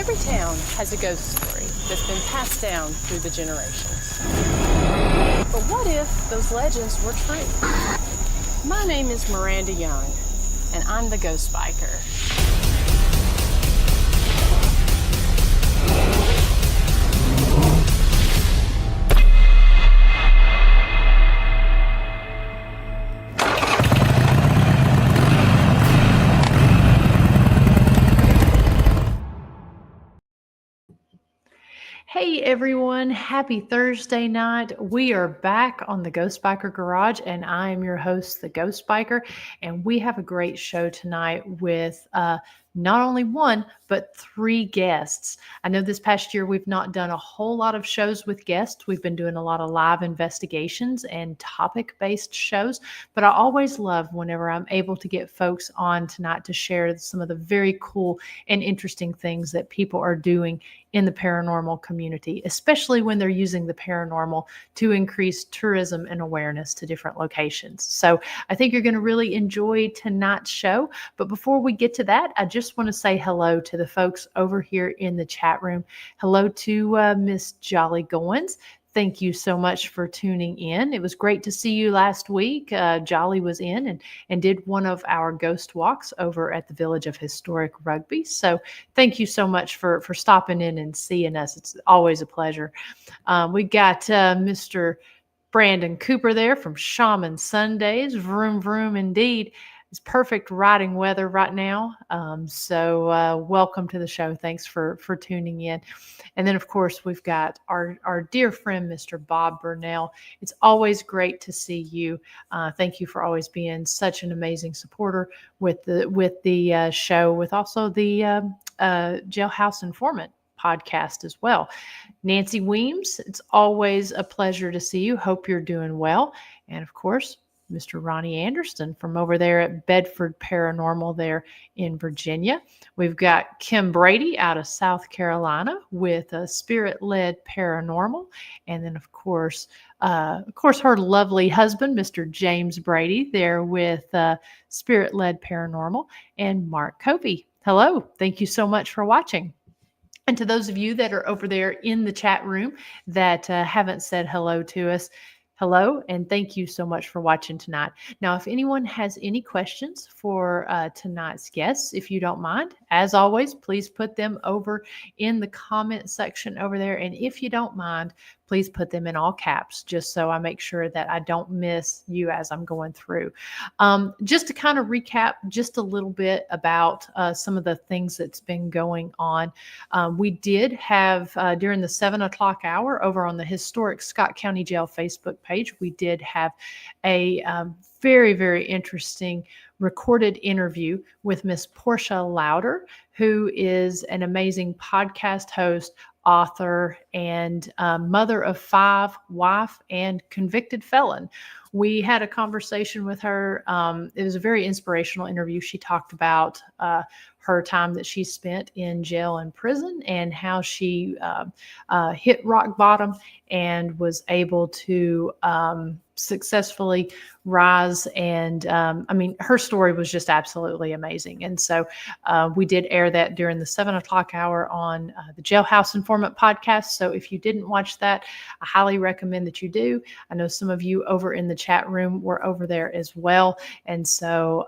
Every town has a ghost story that's been passed down through the generations. But what if those legends were true? My name is Miranda Young, and I'm the Ghost Biker. Hey everyone, happy Thursday night. We are back on the Ghost Biker Garage, and I am your host, the Ghost Biker, and we have a great show tonight with not only one, but 3 guests. I know this past year we've not done a whole lot of shows with guests. We've been doing a lot of live investigations and topic-based shows, but I always love whenever I'm able to get folks on tonight to share some of the very cool and interesting things that people are doing in the paranormal community, especially when they're using the paranormal to increase tourism and awareness to different locations. So I think you're going to really enjoy tonight's show. But before we get to that, I just want to say hello to the folks over here in the chat room. Hello to Miss Jolly Goins. Thank you so much for tuning in. It was great to see you last week. Jolly was in and did one of our ghost walks over at the Village of Historic Rugby. So thank you so much for stopping in and seeing us. It's always a pleasure. We got Mr. Brandon Cooper there from Shaman Sundays. Vroom, vroom indeed. It's perfect riding weather right now. So welcome to the show. Thanks for tuning in. And then, of course, we've got our dear friend, Mr. Bob Burnell. It's always great to see you. Thank you for always being such an amazing supporter with the show, with also the Jailhouse Informant podcast as well. Nancy Weems, it's always a pleasure to see you. Hope you're doing well. And of course, Mr. Ronnie Anderson from over there at Bedford Paranormal there in Virginia. We've got Kim Brady out of South Carolina with a Spirit-Led Paranormal. And then, of course, her lovely husband, Mr. James Brady, there with Spirit-Led Paranormal, and Mark Covey. Hello. Thank you so much for watching. And to those of you that are over there in the chat room that haven't said hello to us, hello, and thank you so much for watching tonight. Now, if anyone has any questions for tonight's guests, if you don't mind, as always, please put them over in the comment section over there. And if you don't mind, please put them in all caps, just so I make sure that I don't miss you as I'm going through. Just to kind of recap just a little bit about some of the things that's been going on. We did have, during the 7 o'clock hour over on the Historic Scott County Jail Facebook page, we did have a very, very interesting recorded interview with Miss Portia Louder, who is an amazing podcast host, author, and mother of 5, wife, and convicted felon. We had a conversation with her. It was a very inspirational interview. She talked about her time that she spent in jail and prison and how she hit rock bottom and was able to successfully rise. And her story was just absolutely amazing. And so we did air that during the 7 o'clock hour on the Jailhouse Informant podcast. So if you didn't watch that, I highly recommend that you do. I know some of you over in the chat room were over there as well. And so,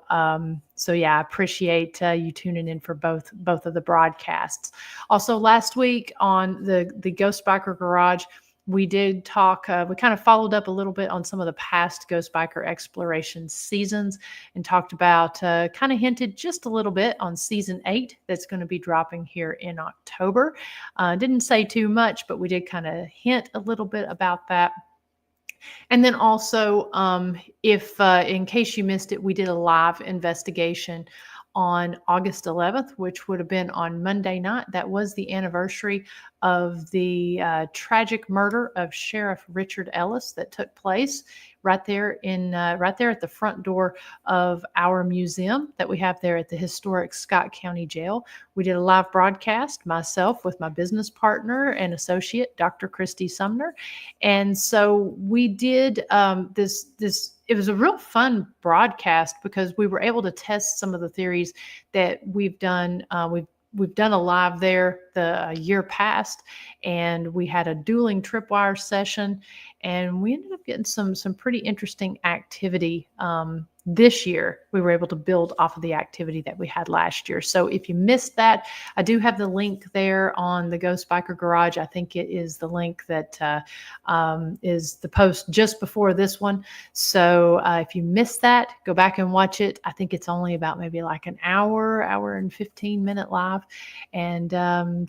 yeah, I appreciate you tuning in for both of the broadcasts. Also, last week on the Ghost Biker Garage, we did talk, we kind of followed up a little bit on some of the past Ghost Biker exploration seasons and talked about, kind of hinted just a little bit on season 8 that's going to be dropping here in October. Didn't say too much, but we did kind of hint a little bit about that. And then also, if in case you missed it, we did a live investigation on August 11th, which would have been on Monday night. That was the anniversary of the tragic murder of Sheriff Richard Ellis that took place right there at the front door of our museum that we have there at the historic Scott County Jail. We did a live broadcast, myself with my business partner and associate, Dr. Christy Sumner. And so we did it was a real fun broadcast because we were able to test some of the theories that we've done. We've we've done a live there the year past, and we had a dueling tripwire session, and we ended up getting some pretty interesting activity. This year, we were able to build off of the activity that we had last year. So if you missed that, I do have the link there on the Ghost Biker Garage. I think it is the link that is the post just before this one. So if you missed that, go back and watch it. I think it's only about maybe like an hour and 15-minute live. And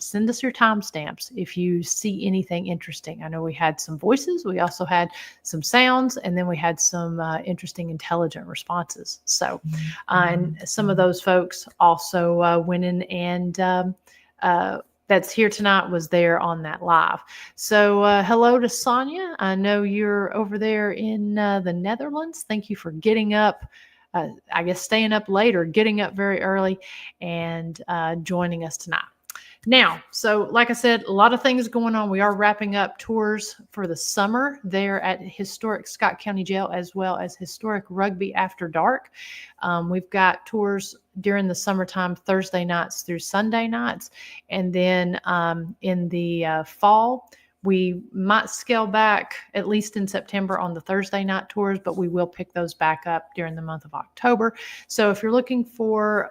send us your timestamps if you see anything interesting. I know we had some voices. We also had some sounds, and then we had some interesting intelligent responses. So, and some of those folks also went in and that's here tonight was there on that live. So hello to Sonia. I know you're over there in the Netherlands. Thank you for getting up, I guess staying up late or getting up very early and joining us tonight. Now, so like I said, a lot of things going on. We are wrapping up tours for the summer there at historic Scott County Jail, as well as historic Rugby After Dark. We've got tours during the summertime, Thursday nights through Sunday nights. And then in the fall, we might scale back, at least in September, on the Thursday night tours, but we will pick those back up during the month of October. So if you're looking for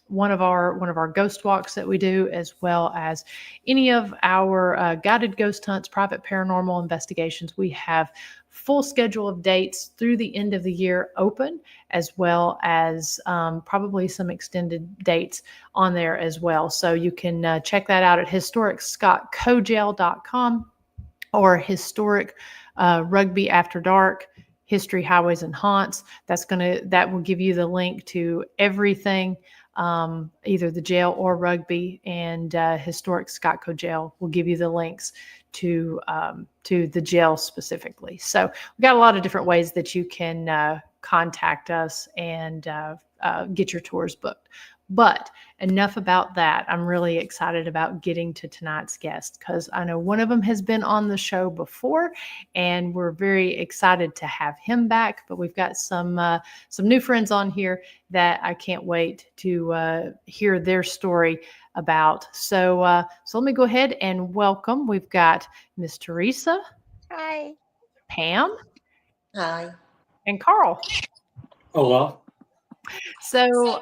one of our ghost walks that we do, as well as any of our guided ghost hunts, private paranormal investigations, we have full schedule of dates through the end of the year open, as well as probably some extended dates on there as well. So you can check that out at historicscottcojail.com or historic Rugby After Dark, History, Highways, and Haunts. That will give you the link to everything, either the jail or Rugby, and historic Scotco Jail will give you the links to the jail specifically. So we got a lot of different ways that you can contact us and get your tours booked. But enough about that. I'm really excited about getting to tonight's guest, because I know one of them has been on the show before, and we're very excited to have him back. But we've got some new friends on here that I can't wait to hear their story about. So let me go ahead and welcome. We've got Miss Theresa. Hi. Pam. Hi. And Carl. Hello. So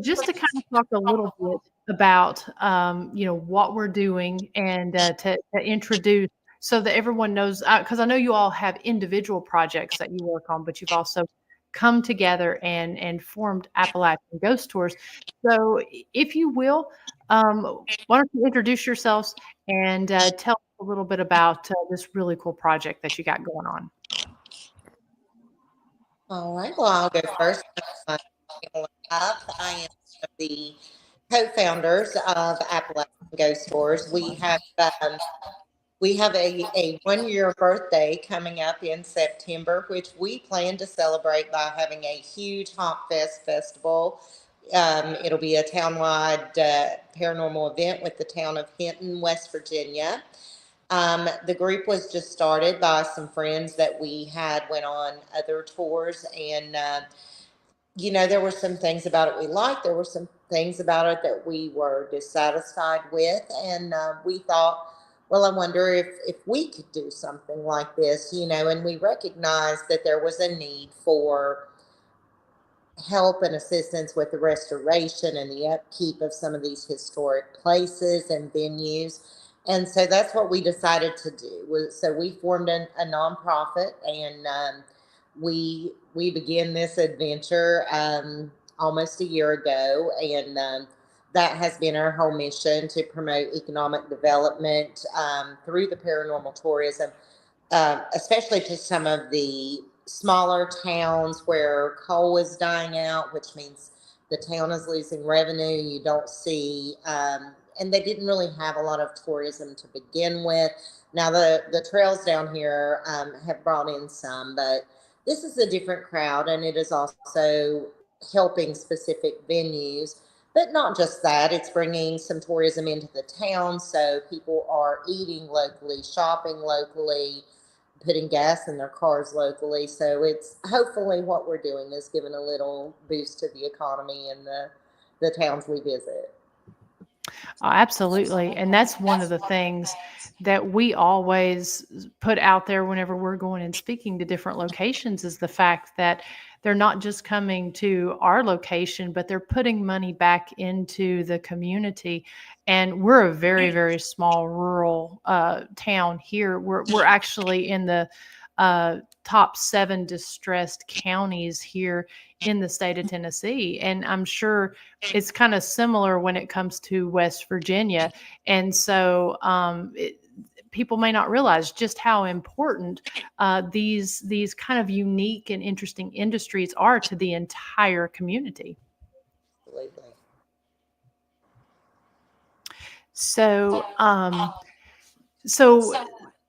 just to kind of talk a little bit about, what we're doing, and to introduce, so that everyone knows, because I know you all have individual projects that you work on, but you've also come together and formed Appalachian Ghost Tours. So if you will, why don't you introduce yourselves and tell us a little bit about this really cool project that you got going on. All right. Well, I'll go first. I'm Pamela Huff. I am one of the co-founders of Appalachian Ghost Tours. We have a 1-year birthday coming up in September, which we plan to celebrate by having a huge Haunt Fest festival. It'll be a townwide paranormal event with the town of Hinton, West Virginia. The group was just started by some friends that we had went on other tours, and there were some things about it we liked. There were some things about it that we were dissatisfied with, and we thought, well, I wonder if we could do something like this, and we recognized that there was a need for help and assistance with the restoration and the upkeep of some of these historic places and venues. And so that's what we decided to do. So we formed a nonprofit, and we began this adventure almost a year ago, and that has been our whole mission, to promote economic development through the paranormal tourism, especially to some of the smaller towns where coal is dying out, which means the town is losing revenue. You don't see, and they didn't really have a lot of tourism to begin with. Now the trails down here have brought in some, but this is a different crowd, and it is also helping specific venues. But not just that, it's bringing some tourism into the town, so people are eating locally, shopping locally, putting gas in their cars locally. So it's hopefully what we're doing is giving a little boost to the economy the towns we visit. Absolutely. And that's one of the things that we always put out there whenever we're going and speaking to different locations is the fact that they're not just coming to our location, but they're putting money back into the community. And we're a very, very small rural town here. We're actually in the top 7 distressed counties here in the state of Tennessee. And I'm sure it's kind of similar when it comes to West Virginia. And so people may not realize just how important these kind of unique and interesting industries are to the entire community. Absolutely.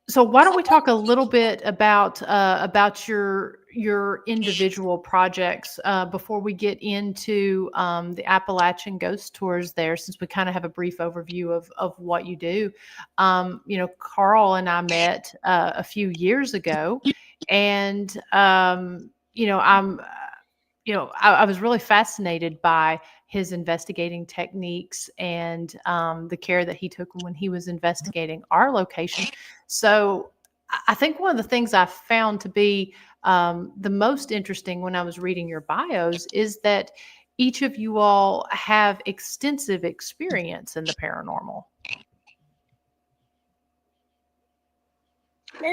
So why don't we talk a little bit about your individual projects before we get into the Appalachian Ghost Tours there, since we kind of have a brief overview of what you do. Carl and I met a few years ago, and I was really fascinated by his investigating techniques and the care that he took when he was investigating our location. So I think one of the things I found to be the most interesting when I was reading your bios is that each of you all have extensive experience in the paranormal.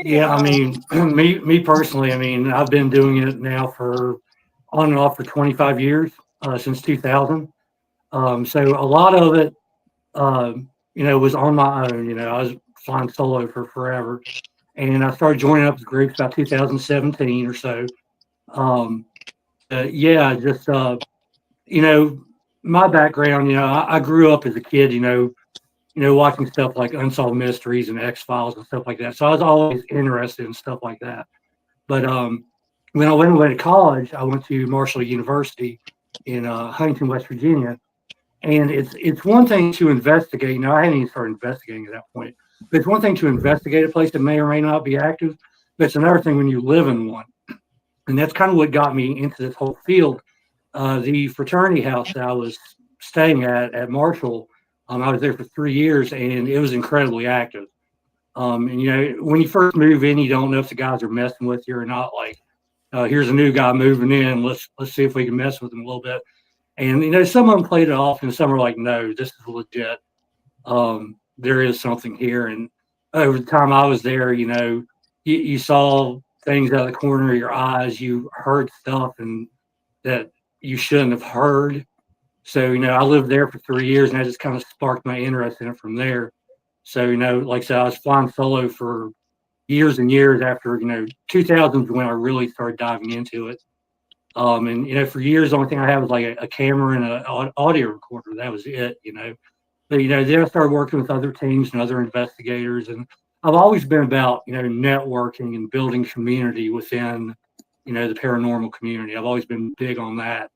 Yeah, I mean, me personally, I mean, I've been doing it now for on and off for 25 years, since 2000. So a lot of it, was on my own. I was flying solo for forever, and I started joining up with groups about 2017 or so. Yeah, just my background. I grew up as a kid. Watching stuff like Unsolved Mysteries and X-Files and stuff like that. So I was always interested in stuff like that. But when I went away to college, I went to Marshall University in Huntington, West Virginia. And it's one thing to investigate. I hadn't even started investigating at that point. But it's one thing to investigate a place that may or may not be active. But it's another thing when you live in one. And that's kind of what got me into this whole field. The fraternity house that I was staying at Marshall, I was there for 3 years, and it was incredibly active. And when you first move in, you don't know if the guys are messing with you or not. Like, here's a new guy moving in. Let's see if we can mess with him a little bit. And some of them played it off, and some are like, no, this is legit. There is something here. And over the time I was there, you saw things out of the corner of your eyes. You heard stuff and that you shouldn't have heard. So, I lived there for 3 years, and that just kind of sparked my interest in it from there. So, like I said, I was flying solo for years and years after, 2000s when I really started diving into it. And, for years, the only thing I had was like a camera and an audio recorder. That was it. But, then I started working with other teams and other investigators. And I've always been about, networking and building community within, the paranormal community. I've always been big on that.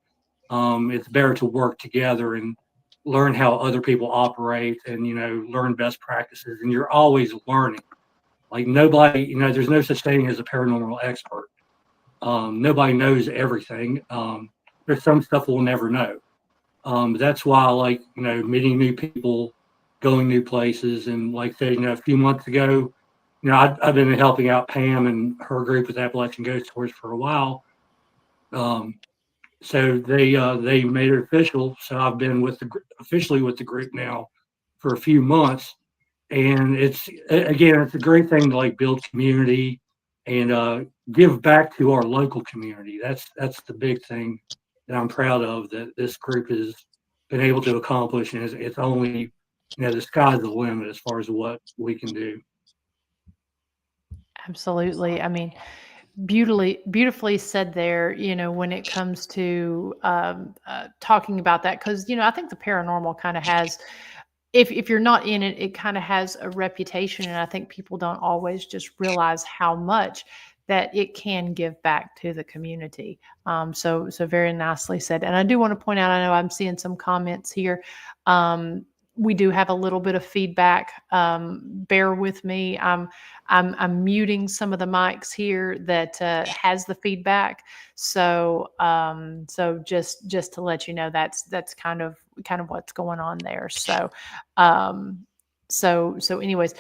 It's better to work together and learn how other people operate and, learn best practices. And you're always learning. Like nobody, there's no such thing as a paranormal expert. Nobody knows everything. There's some stuff we'll never know. That's why I like, meeting new people, going new places. And like I said, a few months ago, I've been helping out Pam and her group with Appalachian Ghost Tours for a while. So they made it official. So I've been officially with the group now for a few months. And it's a great thing to like build community and give back to our local community. That's the big thing that I'm proud of that this group has been able to accomplish. And it's only, the sky's the limit as far as what we can do. Absolutely. I mean, beautifully said there, when it comes to talking about that, because, I think the paranormal kind of has, if you're not in it, it kind of has a reputation. And I think people don't always just realize how much that it can give back to the community. So very nicely said. And I do want to point out, I know I'm seeing some comments here. We do have a little bit of feedback. Bear with me. I'm muting some of the mics here that has the feedback. So just to let you know, that's kind of kind of what's going on there. So, anyways,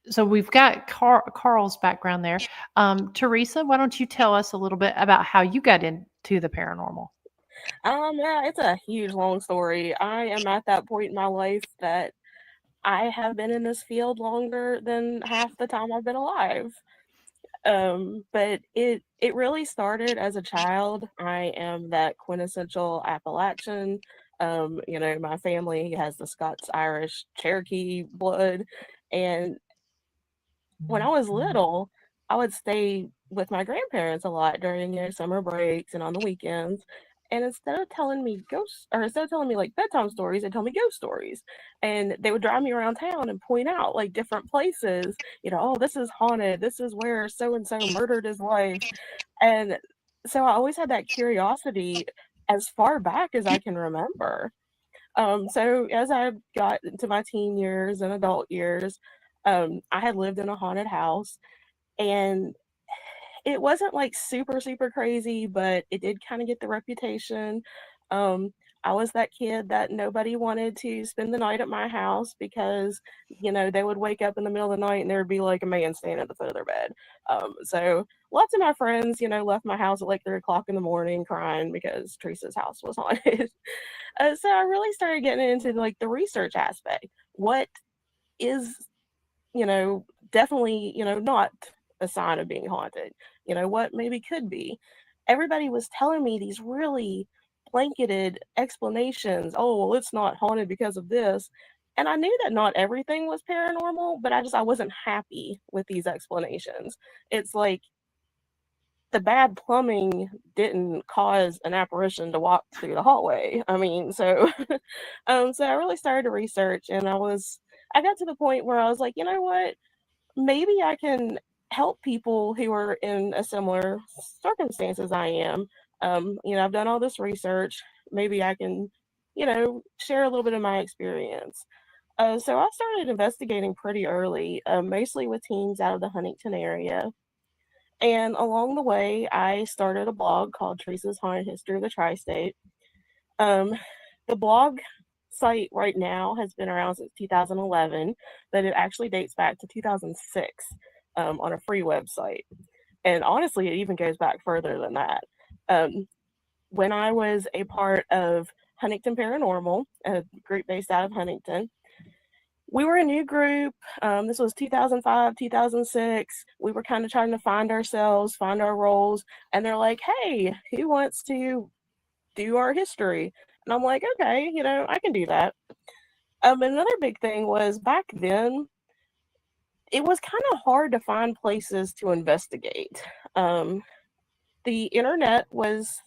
so we've got Carl's background there. Theresa, why don't you tell us a little bit about how you got into the paranormal? Yeah, it's a huge long story. I am at that point in my life that I have been in this field longer than half the time I've been alive. But it really started as a child. I am that quintessential Appalachian. My family has the Scots Irish Cherokee blood, and when I was little, I would stay with my grandparents a lot during summer breaks and on the weekends. And instead of telling me like bedtime stories, they tell me ghost stories. And they would drive me around town and point out like different places, oh, this is haunted. This is where so and so murdered his wife. And so I always had that curiosity as far back as I can remember. So as I got into my teen years and adult years, I had lived in a haunted house, and it wasn't like super, super crazy, but it did kind of get the reputation. Um, I was that kid that nobody wanted to spend the night at my house because, they would wake up in the middle of the night and there would be like a man standing at the foot of their bed. So lots of my friends, left my house at like 3 o'clock in the morning crying because Teresa's house was haunted. So I really started getting into like the research aspect. What is, definitely, not a sign of being haunted? What maybe could be? Everybody was telling me these really blanketed explanations. Oh, well, it's not haunted because of this. And I knew that not everything was paranormal, but I wasn't happy with these explanations. It's like the bad plumbing didn't cause an apparition to walk through the hallway. I mean, so so I really started to research, and I got to the point where I was like, you know what? Maybe I can help people who are in a similar circumstance as I am. I've done all this research. Maybe I can, share a little bit of my experience. So I started investigating pretty early, mostly with teens out of the Huntington area. And along the way, I started a blog called Teresa's Haunted History of the Tri-State. Um, the blog site right now has been around since 2011, but it actually dates back to 2006 on a free website. And honestly, it even goes back further than that. When I was a part of Huntington Paranormal, a group based out of Huntington, we were a new group. This was 2005, 2006. We were kind of trying to find ourselves, find our roles. And they're like, hey, who wants to do our history? And I'm like, okay, I can do that. Another big thing was back then, it was kind of hard to find places to investigate. The internet was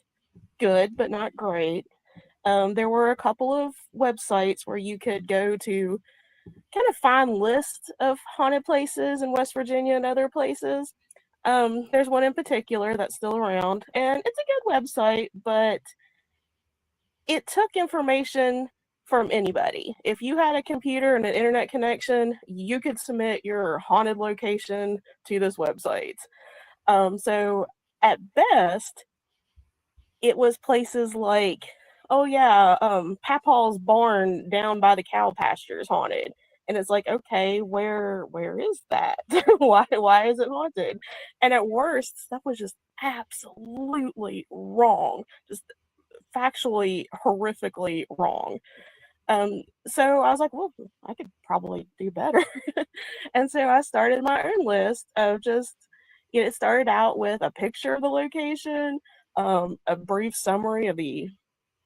good, but not great. There were a couple of websites where you could go to kind of find lists of haunted places in West Virginia and other places. There's one in particular that's still around, and it's a good website, but it took information from anybody. If you had a computer and an internet connection, you could submit your haunted location to this website. So at best, it was places like, oh yeah, Papaw's barn down by the cow pasture is haunted. And it's like, okay, where is that? why is it haunted? And at worst, stuff was just absolutely wrong. Just factually horrifically wrong. So I was like, well, I could probably do better. And so I started my own list of just, it started out with a picture of the location, a brief summary of the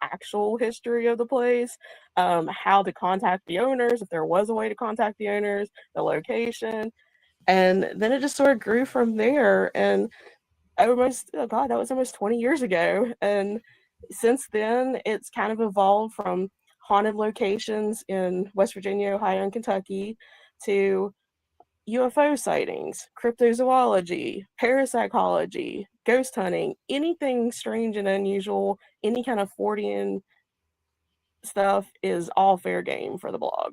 actual history of the place, how to contact the owners, if there was a way to contact the owners, the location. And then it just sort of grew from there. And that was almost 20 years ago. And since then, it's kind of evolved from haunted locations in West Virginia, Ohio, and Kentucky to UFO sightings, cryptozoology, parapsychology, ghost hunting, anything strange and unusual, any kind of Fortean stuff is all fair game for the blog.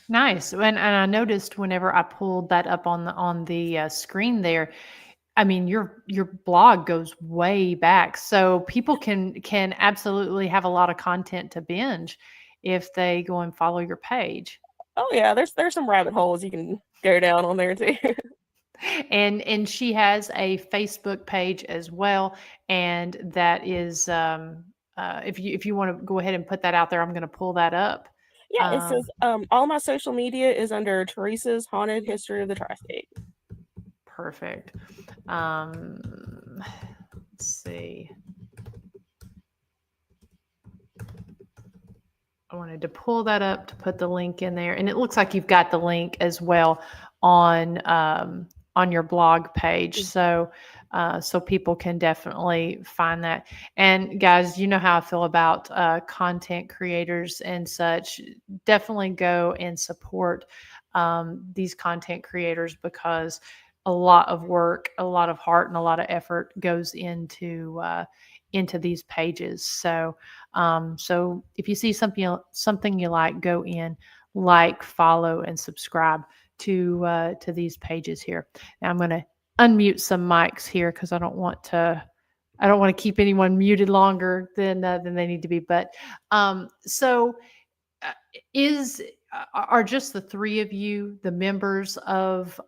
Nice. And I noticed whenever I pulled that up on the screen there, I mean, your blog goes way back, so people can absolutely have a lot of content to binge if they go and follow your page. Oh yeah, there's some rabbit holes you can go down on there too. And she has a Facebook page as well, and that is if you want to go ahead and put that out there, I'm going to pull that up. Yeah, it says all my social media is under Theresa's Haunted History of the Tri-State. Perfect. Let's see. I wanted to pull that up to put the link in there, and it looks like you've got the link as well on your blog page, so people can definitely find that. And guys, you know how I feel about content creators and such. Definitely go and support these content creators, because a lot of work, a lot of heart, and a lot of effort goes into these pages. So so if you see something you like, go in, like, follow, and subscribe to these pages here. Now I'm going to unmute some mics here, because I don't want to keep anyone muted longer than they need to be. But so are just the three of you the members of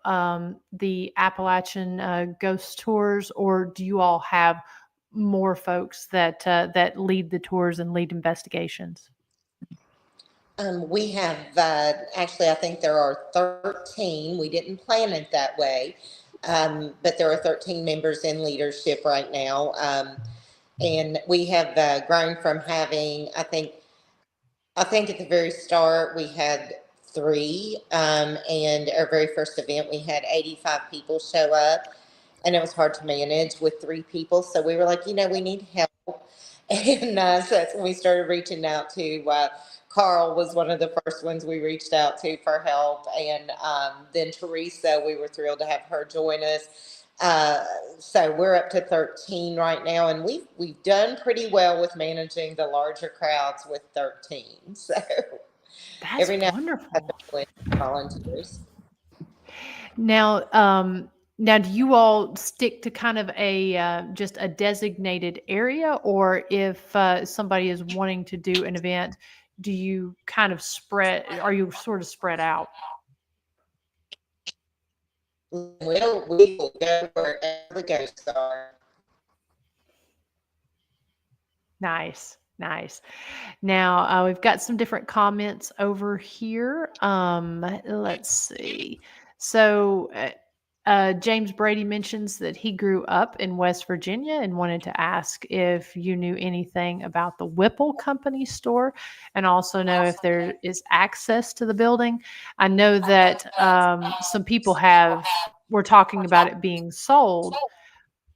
the Appalachian Ghost Tours, or do you all have more folks that lead the tours and lead investigations? We have, actually, I think there are 13. We didn't plan it that way, but there are 13 members in leadership right now. And we have grown from having, I think at the very start we had 3, and our very first event we had 85 people show up, and it was hard to manage with 3 people. So we were like, we need help. And so that's when we started reaching out to Carl was one of the first ones we reached out to for help. And then Theresa, we were thrilled to have her join us. So we're up to 13 right now, and we've done pretty well with managing the larger crowds with 13. So That's every now wonderful. and then volunteers. Now, do you all stick to kind of a just a designated area, or if somebody is wanting to do an event, do you kind of are you sort of spread out? We will go wherever the ghosts are. Nice. Now, we've got some different comments over here. Let's see. So James Brady mentions that he grew up in West Virginia and wanted to ask if you knew anything about the Whipple Company store, and also know if there is access to the building. I know that some people were talking about it being sold,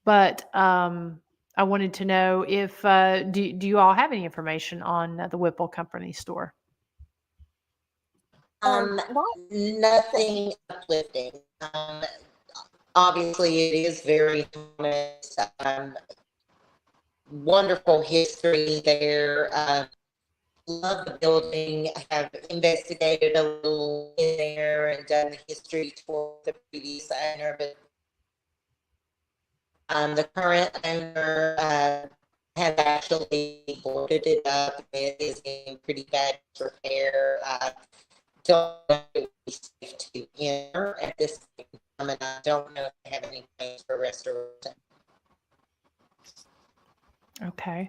but I wanted to know if do you all have any information on the Whipple Company store? Nothing uplifting. Obviously, it is very honest. Wonderful history there. Love the building. I have investigated a little in there and done the history tour of the previous owner, but the current owner has actually boarded it up. It is in pretty bad repair. Don't know if it would be safe to enter at this time, and I don't know if they have any plans for restoration. Okay.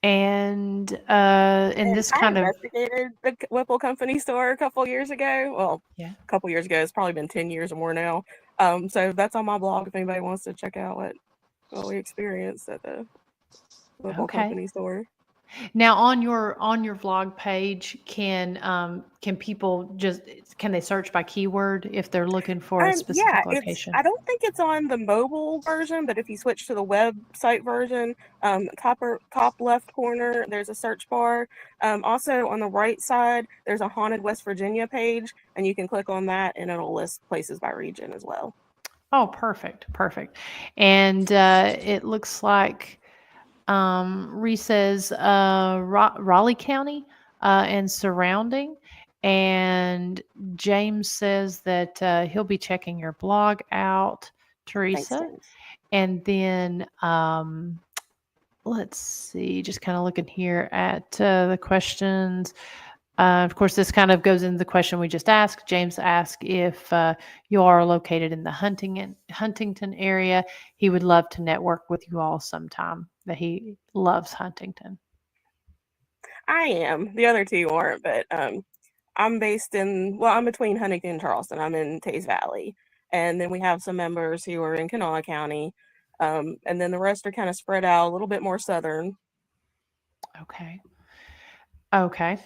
And this kind of investigated the Whipple Company store a couple years ago. Well, yeah, a couple years ago. It's probably been 10 years or more now. So that's on my blog if anybody wants to check out what we experienced at the Whipple Company store. Now, on your vlog page, can people can they search by keyword if they're looking for a specific location? I don't think it's on the mobile version, but if you switch to the website version, top left corner, there's a search bar. Also on the right side, there's a Haunted West Virginia page, and you can click on that, and it'll list places by region as well. Oh, perfect. And it looks like Reese says Raleigh County and surrounding, and James says that he'll be checking your blog out Theresa. Thanks. And then let's see, just kind of looking here at the questions. Of course, this kind of goes into the question we just asked. James asked if you are located in the Huntington area. He would love to network with you all sometime, that he loves Huntington. I am. The other two aren't, but I'm I'm between Huntington and Charleston. I'm in Taze Valley. And then we have some members who are in Kanawha County. And then the rest are kind of spread out a little bit more southern. Okay. Okay.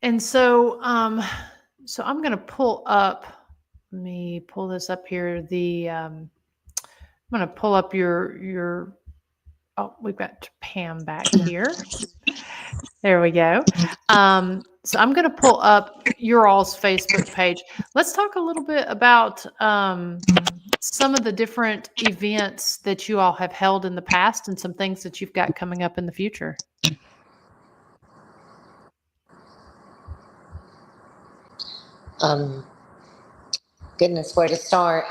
And so so I'm going to pull up, let me pull this up here. I'm going to pull up your oh, we've got Pam back here. There we go. So I'm going to pull up your all's Facebook page. Let's talk a little bit about some of the different events that you all have held in the past and some things that you've got coming up in the future. Goodness, where to start?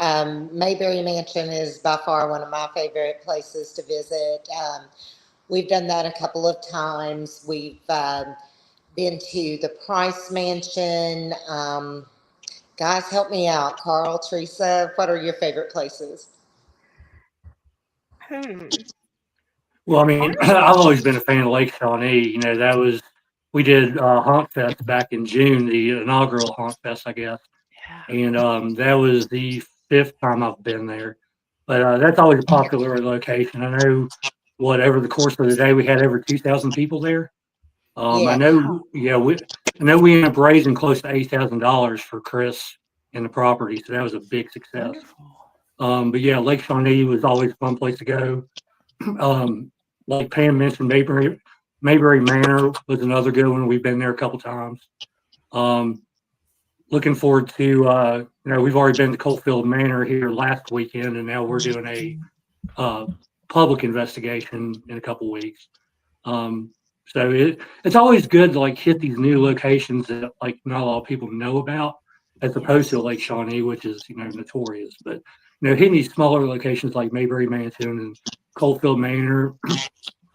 Mayberry Mansion is by far one of my favorite places to visit. We've done that a couple of times. We've been to the Price Mansion. Guys, help me out. Carl, Theresa, what are your favorite places? Well, I mean, I've always been a fan of Lake Shawnee. You know, we did Haunt Fest back in June, the inaugural Haunt Fest, I guess. Yeah. And that was the 5th time I've been there. But that's always a popular location. I know, over the course of the day, we had over 2,000 people there. I Yeah. know, I know we ended up raising close to $8,000 for Chris and the property, so that was a big success. Wonderful. But yeah, Lake Shawnee was always a fun place to go. Like Pam mentioned, Mayberry Manor was another good one. We've been there a couple times. Looking forward to, we've already been to Coalfield Manor here last weekend, and now we're doing a public investigation in a couple weeks. So it's always good to like hit these new locations that like not a lot of people know about, as opposed to Lake Shawnee, which is notorious. But hitting these smaller locations like Mayberry Mansion and Coalfield Manor,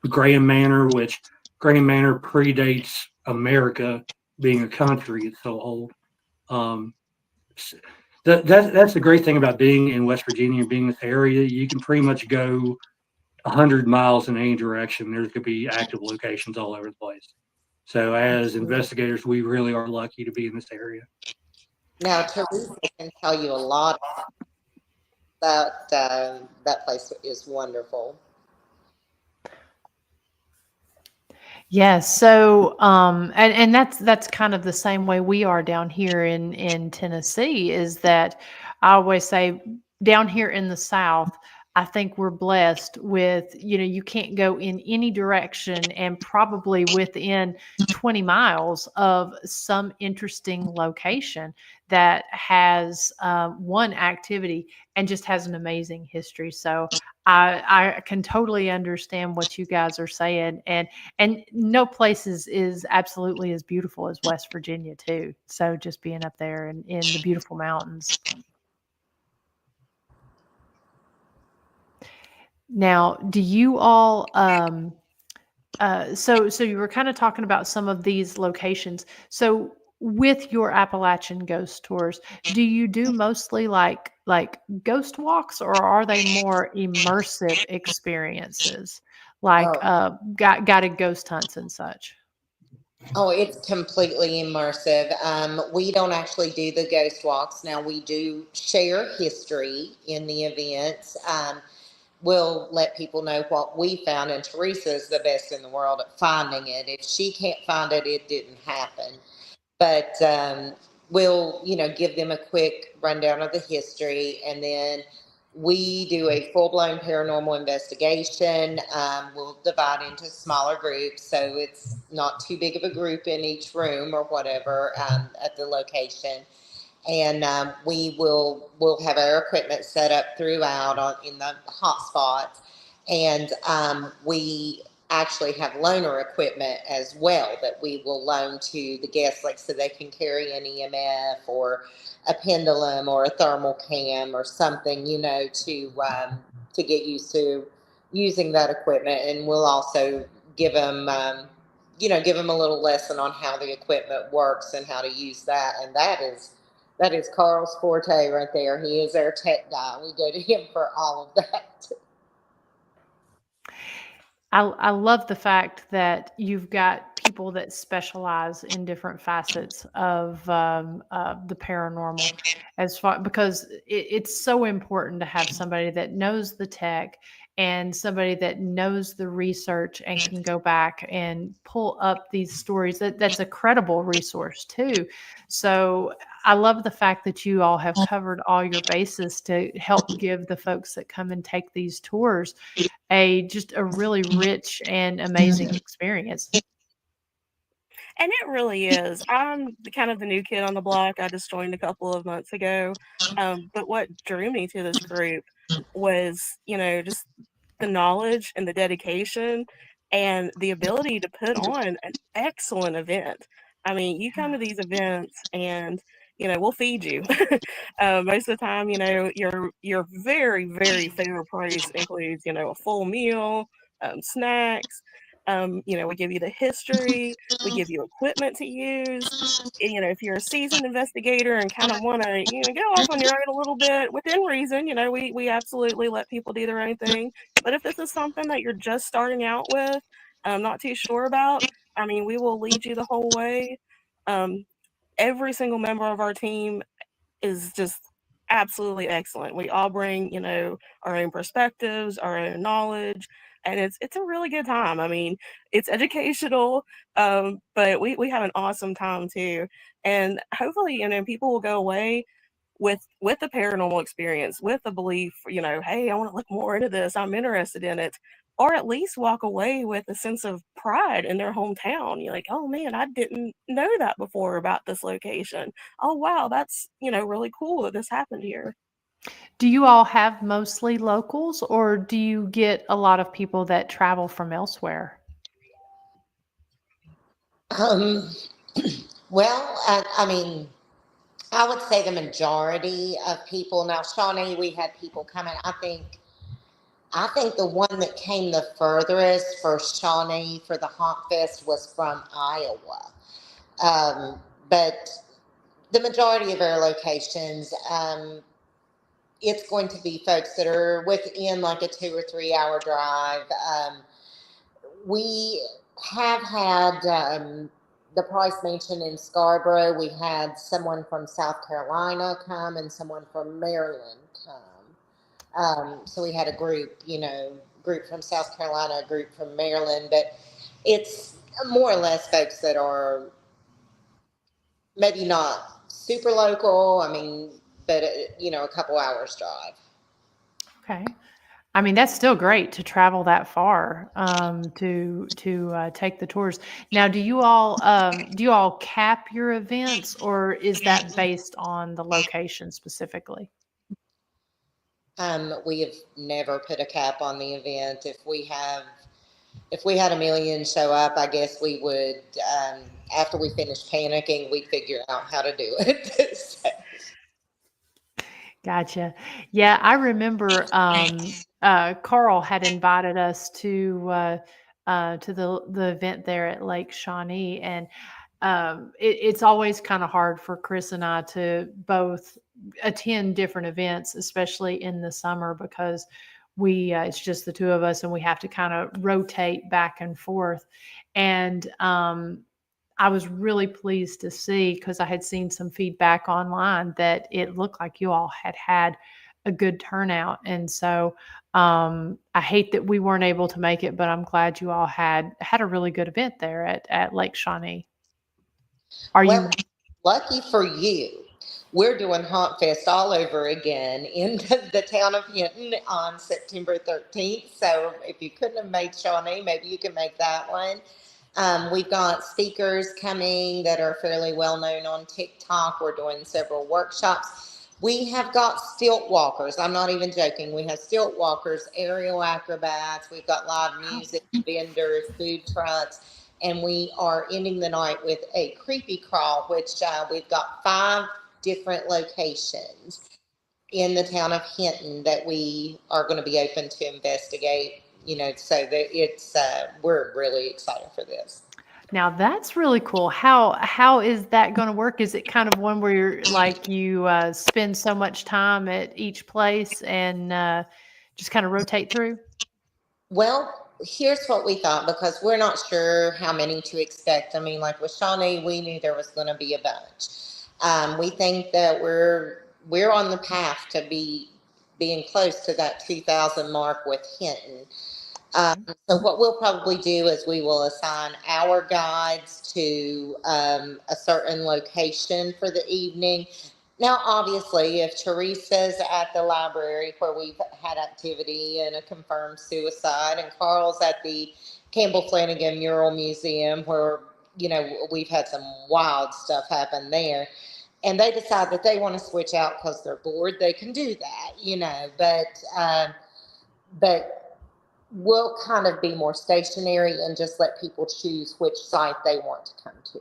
Graham Manor, which Graham Manor predates America being a country. It's so old. That's the great thing about being in West Virginia and being in this area. You can pretty much go 100 miles in any direction. There's going to be active locations all over the place. So as investigators, we really are lucky to be in this area. Now, Theresa can tell you a lot about that place is wonderful. Yes. So, and that's kind of the same way we are down here in Tennessee, is that I always say down here in the South, I think we're blessed with, you can't go in any direction and probably within 20 miles of some interesting location that has one activity and just has an amazing history. So I can totally understand what you guys are saying, and no place is absolutely as beautiful as West Virginia too. So just being up there in the beautiful mountains. Now, do you all so you were kind of talking about some of these locations. So with your Appalachian Ghost Tours, do you do mostly like ghost walks, or are they more immersive experiences like guided ghost hunts and such? Oh, it's completely immersive. We don't actually do the ghost walks. Now, we do share history in the events. We'll let people know what we found, and Theresa is the best in the world at finding it. If she can't find it, it didn't happen. But we'll, give them a quick rundown of the history, and then we do a full-blown paranormal investigation. We'll divide into smaller groups, so it's not too big of a group in each room or whatever at the location. And we'll have our equipment set up throughout in the hot spots, and we actually have loaner equipment as well that we will loan to the guests, like so they can carry an EMF or a pendulum or a thermal cam or something, to get used to using that equipment. And we'll also give them, give them a little lesson on how the equipment works and how to use that. And that is Carl's forte right there. He is our tech guy. We go to him for all of that. I love the fact that you've got people that specialize in different facets of the paranormal, because it's so important to have somebody that knows the tech and somebody that knows the research and can go back and pull up these stories. That's a credible resource too. So I love the fact that you all have covered all your bases to help give the folks that come and take these tours just a really rich and amazing experience. And it really is. I'm kind of the new kid on the block. I just joined a couple of months ago. But what drew me to this group was, just the knowledge and the dedication and the ability to put on an excellent event. I mean, you come to these events and, we'll feed you. Most of the time, your very, very fair price includes, a full meal, snacks. We give you the history, we give you equipment to use. If you're a seasoned investigator and kind of want to, go off on your own a little bit within reason, we absolutely let people do their own thing. But if this is something that you're just starting out with, not too sure about, I mean, we will lead you the whole way. Every single member of our team is just absolutely excellent. We all bring, our own perspectives, our own knowledge, and it's a really good time. I mean, it's educational, but we have an awesome time too. And hopefully, people will go away with the paranormal experience, with the belief, hey, I want to look more into this. I'm interested in it. Or at least walk away with a sense of pride in their hometown. You're like, oh man, I didn't know that before about this location. Oh wow, that's really cool that this happened here. Do you all have mostly locals, or do you get a lot of people that travel from elsewhere? Well, I mean, I would say the majority of people. Now, Shawnee, we had people coming. I think the one that came the furthest for Shawnee for the Haunt Fest was from Iowa. But the majority of our locations, it's going to be folks that are within like a 2 or 3 hour drive. We have had the Price Mansion in Scarborough. We had someone from South Carolina come and someone from Maryland come. So we had a group from South Carolina, a group from Maryland, but it's more or less folks that are maybe not super local. I mean, but a couple hours drive. Okay. I mean, that's still great to travel that far to take the tours. Now, do you all cap your events, or is that based on the location specifically? We have never put a cap on the event. If we had 1 million show up, I guess we would, after we finish panicking, we'd figure out how to do it. So. Gotcha. Yeah, I remember Carl had invited us to the event there at Lake Shawnee, and it's always kind of hard for Chris and I to both attend different events, especially in the summer, because it's just the two of us, and we have to kind of rotate back and forth. And I was really pleased to see, because I had seen some feedback online that it looked like you all had a good turnout. And so I hate that we weren't able to make it, but I'm glad you all had a really good event there at Lake Shawnee. Lucky for you, we're doing Haunt Fest all over again in the town of Hinton on September 13th. So if you couldn't have made Shawnee, maybe you can make that one. We've got speakers coming that are fairly well known on TikTok. We're doing several workshops. We have got stilt walkers. I'm not even joking. We have stilt walkers, aerial acrobats. We've got live music, vendors, food trucks, and we are ending the night with a creepy crawl, which we've got 5 different locations in the town of Hinton that we are going to be open to investigate. So that it's we're really excited for this. Now that's really cool. How is that going to work? Is it kind of one where you're like you spend so much time at each place and just kind of rotate through? Well, here's what we thought, because we're not sure how many to expect. I mean, like with Shawnee, we knew there was going to be a bunch. We think that we're on the path to being close to that 2,000 mark with Hinton. So what we'll probably do is we will assign our guides to a certain location for the evening. Now, obviously, if Theresa's at the library where we've had activity and a confirmed suicide, and Carl's at the Campbell Flanagan Mural Museum where, we've had some wild stuff happen there, and they decide that they want to switch out because they're bored, they can do that, but we'll kind of be more stationary and just let people choose which site they want to come to.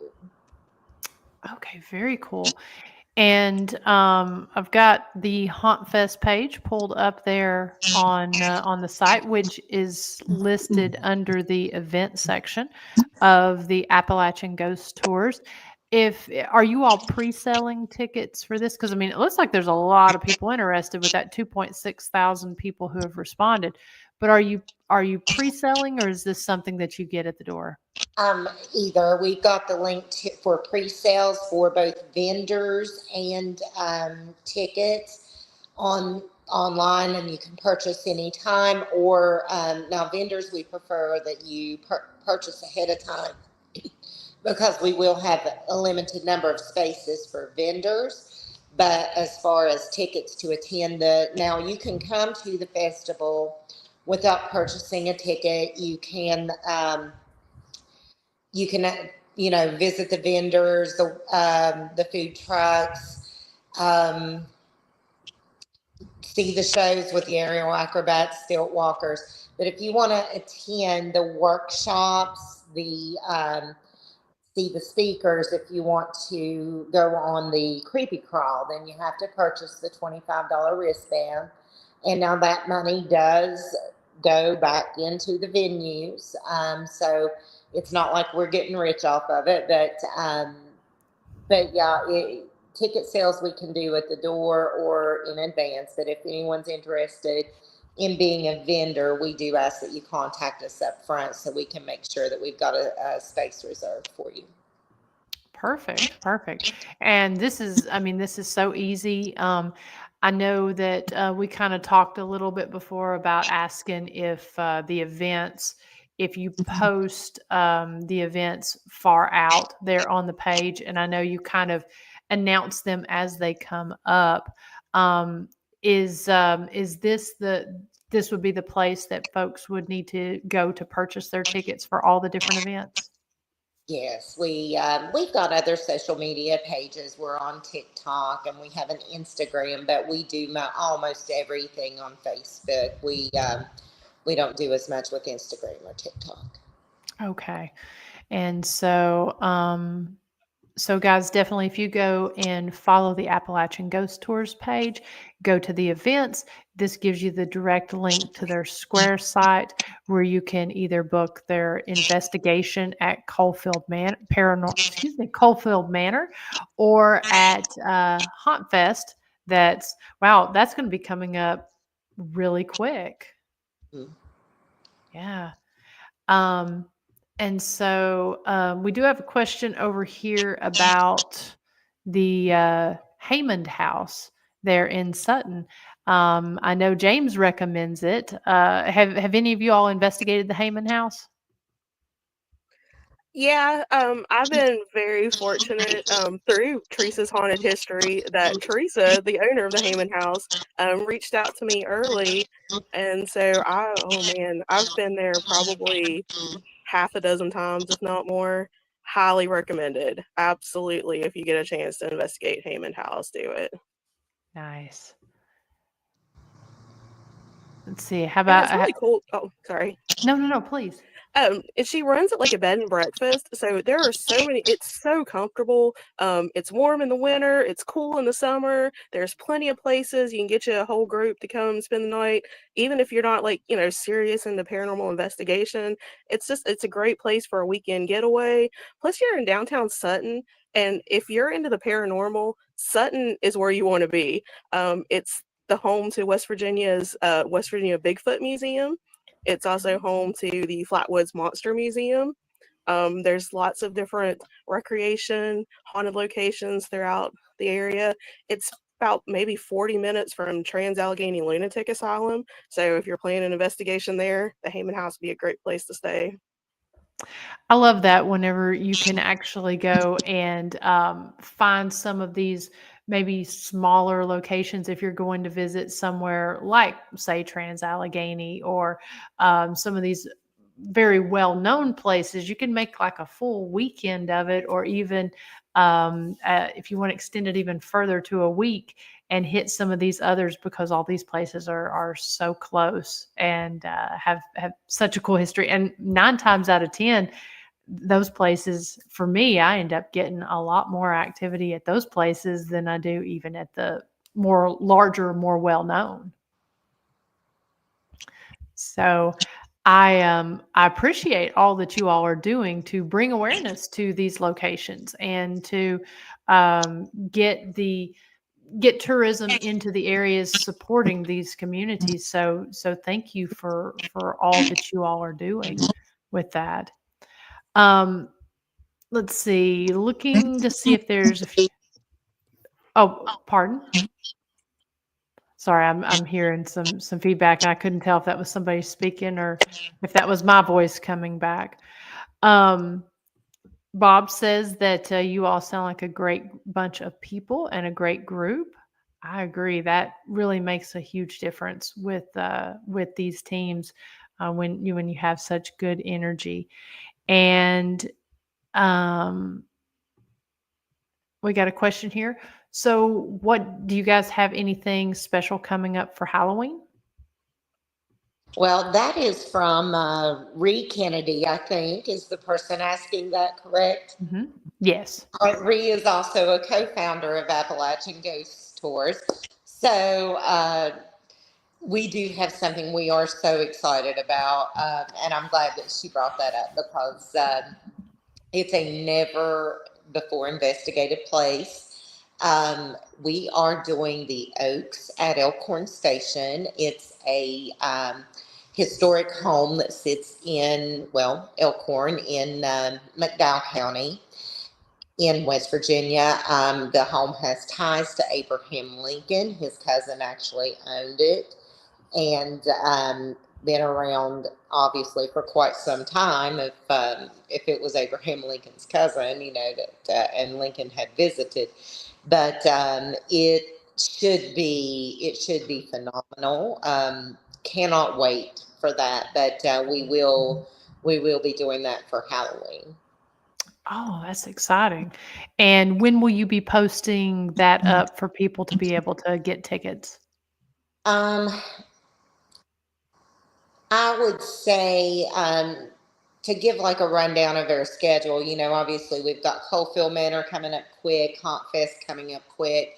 Okay, very cool. And I've got the Haunt Fest page pulled up there on the site, which is listed under the event section of the Appalachian Ghost Tours. Are you all pre-selling tickets for this? Because I mean, it looks like there's a lot of people interested with that 2.6 thousand people who have responded. But are you pre-selling, or is this something that you get at the door? Either. We've got the link for pre-sales for both vendors and tickets online, and you can purchase anytime. Or now vendors, we prefer that you purchase ahead of time because we will have a limited number of spaces for vendors. But as far as tickets to attend now you can come to the festival without purchasing a ticket. You can visit the vendors, the food trucks, see the shows with the aerial acrobats, stilt walkers. But if you want to attend the workshops, see the speakers, if you want to go on the creepy crawl, then you have to purchase the $25 wristband. And now that money does go back into the venues. So it's not like we're getting rich off of it, but yeah, ticket sales we can do at the door or in advance. But if anyone's interested in being a vendor, we do ask that you contact us up front so we can make sure that we've got a space reserved for you. Perfect. And this is so easy. I know that we kind of talked a little bit before about asking if the events, if you post the events far out there on the page, and I know you kind of announce them as they come up. Is this would be the place that folks would need to go to purchase their tickets for all the different events? Yes, we've got other social media pages. We're on TikTok and we have an Instagram, but we do almost everything on Facebook. We don't do as much with Instagram or TikTok. Okay, and so guys, definitely if you go and follow the Appalachian Ghost Tours page, go to the events. This gives you the direct link to their Square site where you can either book their investigation at Coalfield Manor, or at Haunt Fest. That's going to be coming up really quick. Mm-hmm. Yeah. And so we do have a question over here about the Haymond House there in Sutton. I know James recommends it. Have any of you all investigated the Haymond House? Yeah, I've been very fortunate through Theresa's Haunted History that Theresa, the owner of the Heyman House, reached out to me early. And so I've been there probably half a dozen times, if not more. Highly recommended. Absolutely. If you get a chance to investigate Heyman House, do it. Nice. Let's see. How And it's about really cool. Oh, sorry. no, please. And she runs it like a bed and breakfast. So there are so many, it's so comfortable. It's warm in the winter, it's cool in the summer. There's plenty of places. You can get you a whole group to come spend the night. Even if you're not like, serious into paranormal investigation, it's a great place for a weekend getaway. Plus you're in downtown Sutton. And if you're into the paranormal, Sutton is where you want to be. It's the home to West Virginia Bigfoot Museum. It's also home to the Flatwoods Monster Museum. There's lots of different recreation, haunted locations throughout the area. It's about maybe 40 minutes from Trans-Allegheny Lunatic Asylum. So if you're planning an investigation there, the Heyman House would be a great place to stay. I love that whenever you can actually go and find some of these maybe smaller locations if you're going to visit somewhere like, say, Trans-Allegheny or some of these very well-known places. You can make like a full weekend of it, or even if you want to extend it even further to a week and hit some of these others, because all these places are so close and have such a cool history. And 9 times out of 10, those places, for me, I end up getting a lot more activity at those places than I do even at the more larger, more well-known. So I appreciate all that you all are doing to bring awareness to these locations and to get tourism into the areas supporting these communities. So thank you for all that you all are doing with that. Let's see, looking to see if there's pardon. Sorry, I'm hearing some feedback, and I couldn't tell if that was somebody speaking or if that was my voice coming back. Bob says that you all sound like a great bunch of people and a great group. I agree. That really makes a huge difference with these teams when you have such good energy. And we got a question here. So, what do you guys have anything special coming up for Halloween? Well, that is from Ree Kennedy, I think, is the person asking that, correct? Mm-hmm. Yes. Ree is also a co-founder of Appalachian Ghost Tours. So we do have something we are so excited about, and I'm glad that she brought that up because it's a never before investigated place. We are doing the Oaks at Elkhorn Station. It's a historic home that sits in, Elkhorn in McDowell County in West Virginia. The home has ties to Abraham Lincoln. His cousin actually owned it, and been around obviously for quite some time. If it was Abraham Lincoln's cousin, that and Lincoln had visited, but it should be phenomenal. Cannot wait for that, but we will be doing that for Halloween. Oh, that's exciting. And when will you be posting that up for people to be able to get tickets? I would say to give like a rundown of their schedule, obviously we've got Coalfield Manor coming up quick, Haunt Fest coming up quick.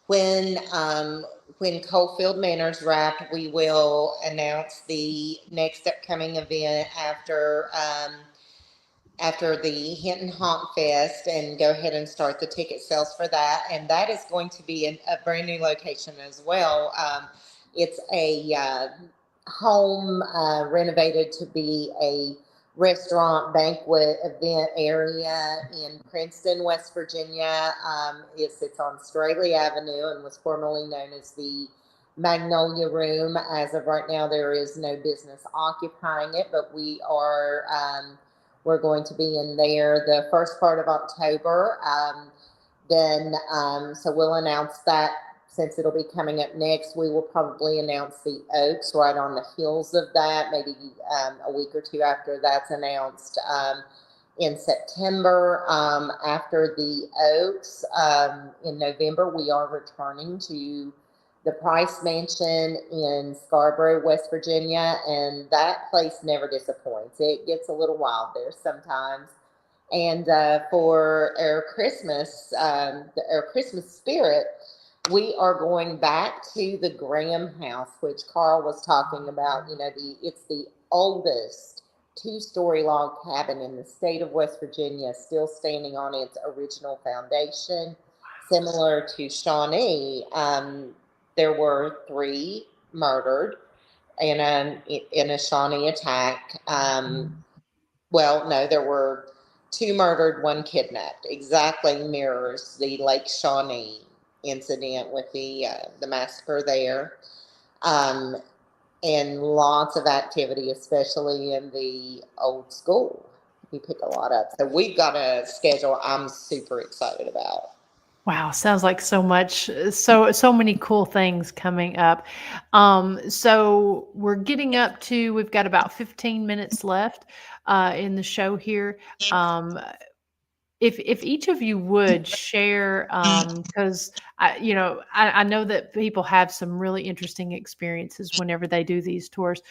When Coalfield Manor's wrapped, we will announce the next upcoming event after the Hinton Haunt Fest and go ahead and start the ticket sales for that. And that is going to be a brand new location as well. It's a home renovated to be a restaurant banquet event area in Princeton, West Virginia. It sits on Straley Avenue and was formerly known as the Magnolia Room. As of right now, there is no business occupying it, but we're going to be in there the first part of October. So we'll announce that. Since it'll be coming up next, we will probably announce the Oaks right on the heels of that, maybe a week or two after that's announced. in September. After the Oaks, in November, we are returning to the Price Mansion in Scarborough, West Virginia, and that place never disappoints. It gets a little wild there sometimes. And for our Christmas spirit, we are going back to the Graham House, which Carl was talking about. It's the oldest two-story log cabin in the state of West Virginia, still standing on its original foundation. Similar to Shawnee, there were 3 murdered in a Shawnee attack. Well, no, there were 2 murdered, 1 kidnapped. Exactly mirrors the Lake Shawnee incident with the massacre there. And lots of activity, especially in the old school. We pick a lot up. So we've got a schedule I'm super excited about. Wow, sounds like so much, so many cool things coming up. So we're getting up to, we've got about 15 minutes left in the show here. If each of you would share, because I know that people have some really interesting experiences whenever they do these tours.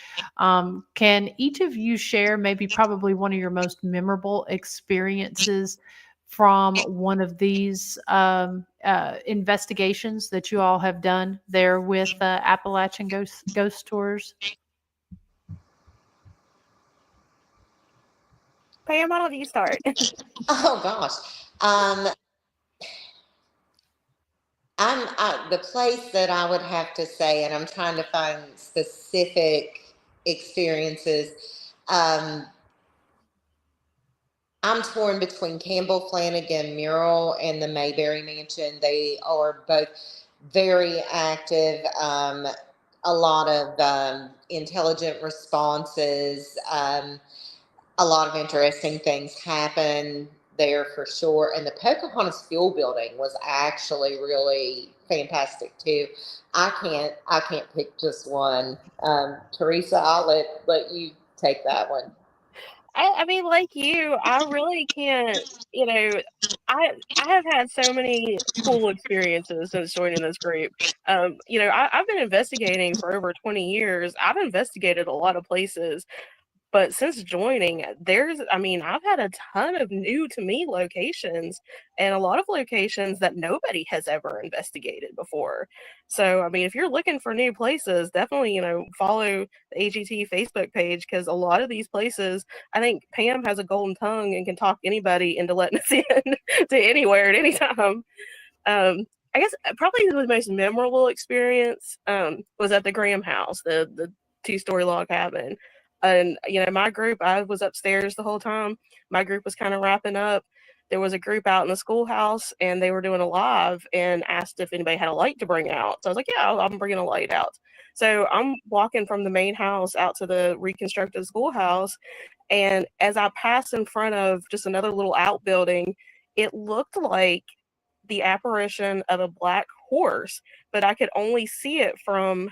Can each of you share maybe probably one of your most memorable experiences from one of these investigations that you all have done there with Appalachian Ghost Tours? Pam, why don't you start? Oh gosh. The place that I would have to say, and I'm trying to find specific experiences. I'm torn between Campbell Flanagan Mural and the Mayberry Mansion. They are both very active. A lot of intelligent responses. A lot of interesting things happen there for sure. And the Pocahontas Fuel Building was actually really fantastic too. I can't pick just one. Theresa, I'll let you take that one. I mean, like you, I really can't, I have had so many cool experiences since joining this group. I've been investigating for over 20 years. I've investigated a lot of places. But since joining, I've had a ton of new to me locations and a lot of locations that nobody has ever investigated before. So, I mean, if you're looking for new places, definitely, follow the AGT Facebook page because a lot of these places, I think Pam has a golden tongue and can talk anybody into letting us in to anywhere at any time. I guess probably the most memorable experience was at the Graham house, the 2-story log cabin. And, my group, I was upstairs the whole time. My group was kind of wrapping up. There was a group out in the schoolhouse and they were doing a live and asked if anybody had a light to bring out. So I was like, yeah, I'm bringing a light out. So I'm walking from the main house out to the reconstructed schoolhouse. And as I passed in front of just another little outbuilding, it looked like the apparition of a black horse, but I could only see it from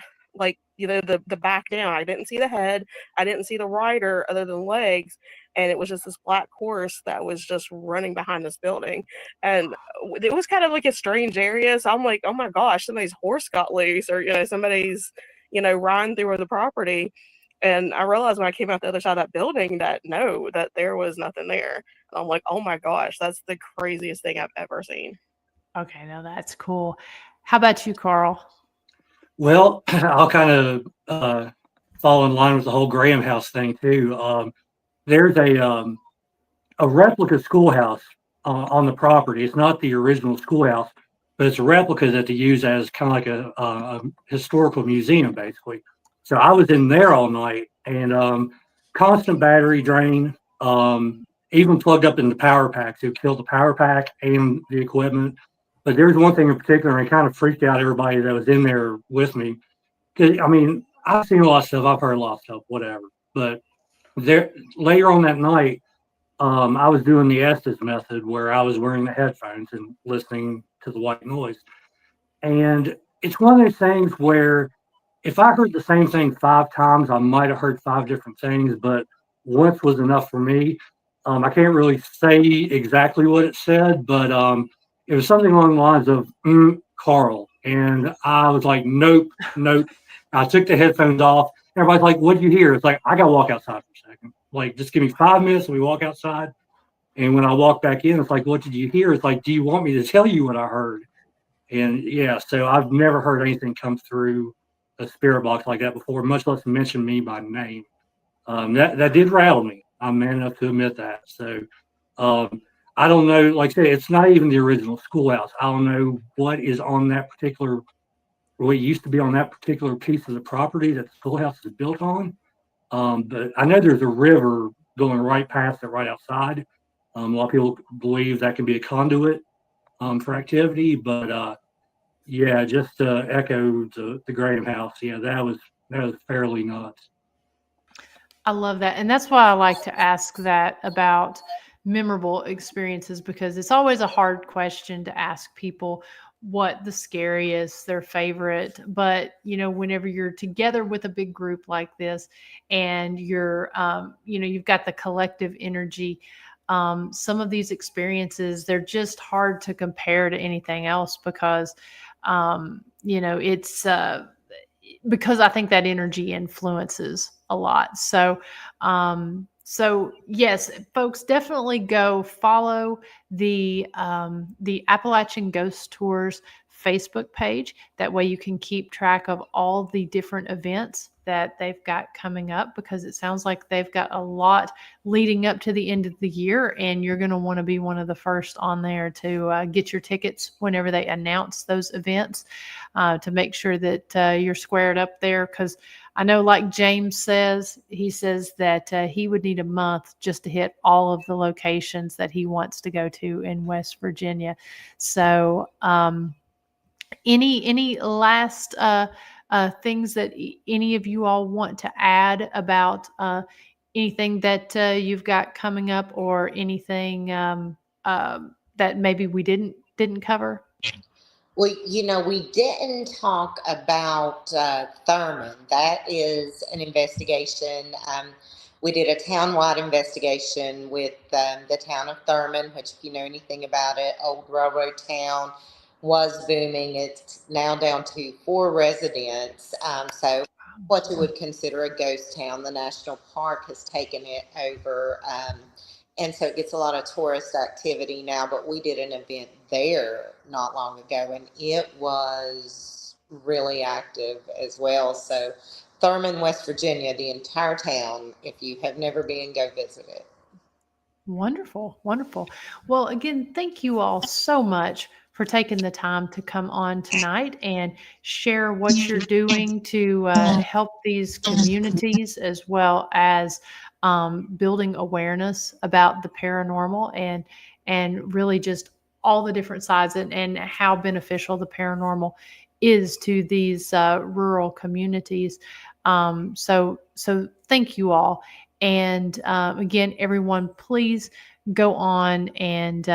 the back down. I didn't see the head. I didn't see the rider other than legs. And it was just this black horse that was just running behind this building. And it was kind of like a strange area. So I'm like, oh my gosh, somebody's horse got loose or, somebody's, riding through the property. And I realized when I came out the other side of that building that there was nothing there. And I'm like, oh my gosh, that's the craziest thing I've ever seen. Okay, now that's cool. How about you, Carl? Well, I'll kind of fall in line with the whole Graham House thing too. There's a replica schoolhouse on the property. It's not the original schoolhouse, but it's a replica that they use as kind of like a historical museum, basically. So I was in there all night, and constant battery drain, even plugged up in the power pack to kill the power pack and the equipment. But there's one thing in particular, and it kind of freaked out everybody that was in there with me. Because, I mean, I've seen a lot of stuff. I've heard a lot of stuff, whatever. But later on that night, I was doing the Estes method where I was wearing the headphones and listening to the white noise. And it's one of those things where if I heard the same thing 5 times, I might have heard 5 different things, but once was enough for me. I can't really say exactly what it said, but it was something along the lines of Carl. And I was like, nope, nope. I took the headphones off. Everybody's like, what'd you hear? It's like, I got to walk outside for a second. Like, just give me 5 minutes and we walk outside. And when I walk back in, it's like, what did you hear? It's like, do you want me to tell you what I heard? And yeah, so I've never heard anything come through a spirit box like that before, much less mention me by name. That did rattle me. I'm man enough to admit that. So I don't know. Like I said, it's not even the original schoolhouse. I don't know what is on that particular, what used to be on that particular piece of the property that the schoolhouse is built on. But I know there's a river going right past it, right outside. A lot of people believe that can be a conduit for activity, but yeah, just echo the Graham house. Yeah, that was fairly nuts. I love that. And that's why I like to ask that about memorable experiences, because it's always a hard question to ask people what the scariest, their favorite. But, whenever you're together with a big group like this and you're, you've got the collective energy, some of these experiences, they're just hard to compare to anything else because, it's, because I think that energy influences a lot. So yes, folks, definitely go follow the Appalachian Ghost Tours Facebook page. That way you can keep track of all the different events that they've got coming up, because it sounds like they've got a lot leading up to the end of the year, and you're going to want to be one of the first on there to get your tickets whenever they announce those events, to make sure that you're squared up there. Because I know, like James says, he says that he would need a month just to hit all of the locations that he wants to go to in West Virginia. So any last things that any of you all want to add about anything that you've got coming up, or anything that maybe we didn't cover? Well, we didn't talk about Thurman. That is an investigation. We did a town-wide investigation with the town of Thurman, which, if you know anything about it, old railroad town, was booming. It's now down to 4 residents. So what you would consider a ghost town. The national park has taken it over. And so it gets a lot of tourist activity now, but we did an event there not long ago, and it was really active as well. So Thurman, West Virginia, the entire town, if you have never been, go visit it. Wonderful. Wonderful. Well, again, thank you all so much for taking the time to come on tonight and share what you're doing to help these communities, as well as building awareness about the paranormal, and really just all the different sides, and how beneficial the paranormal is to these rural communities. So thank you all. And again, everyone, please go on and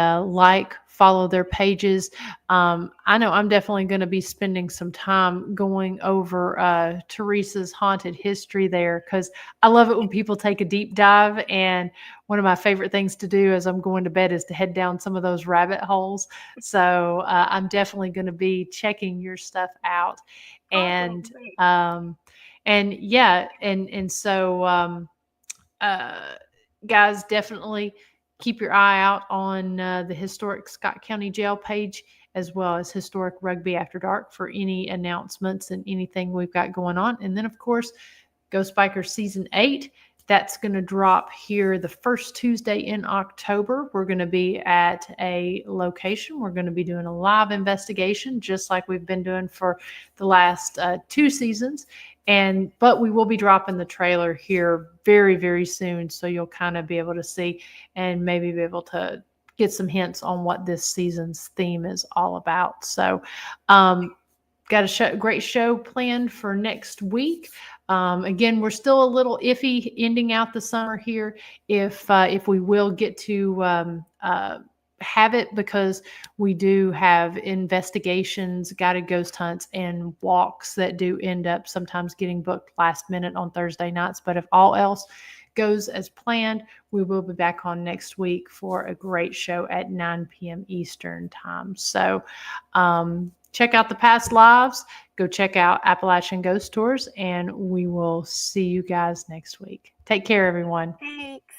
follow their pages. I know I'm definitely going to be spending some time going over Theresa's haunted history there, because I love it when people take a deep dive. And one of my favorite things to do as I'm going to bed is to head down some of those rabbit holes. So I'm definitely going to be checking your stuff out. And yeah, and so guys, definitely keep your eye out on the Historic Scott County Jail page, as well as Historic Rugby After Dark, for any announcements and anything we've got going on. And then, of course, Ghost Biker Season 8. That's going to drop here the first Tuesday in October. We're going to be at a location. We're going to be doing a live investigation, just like we've been doing for the last 2 seasons. But we will be dropping the trailer here very, very soon. So you'll kind of be able to see and maybe be able to get some hints on what this season's theme is all about. So got a great show planned for next week. Again, we're still a little iffy ending out the summer here if we will get to have it, because we do have investigations, guided ghost hunts, and walks that do end up sometimes getting booked last minute on Thursday nights. But if all else goes as planned, we will be back on next week for a great show at 9 p.m. Eastern time. So check out the past lives. Go check out Appalachian Ghost Tours, and we will see you guys next week. Take care, everyone. Thanks.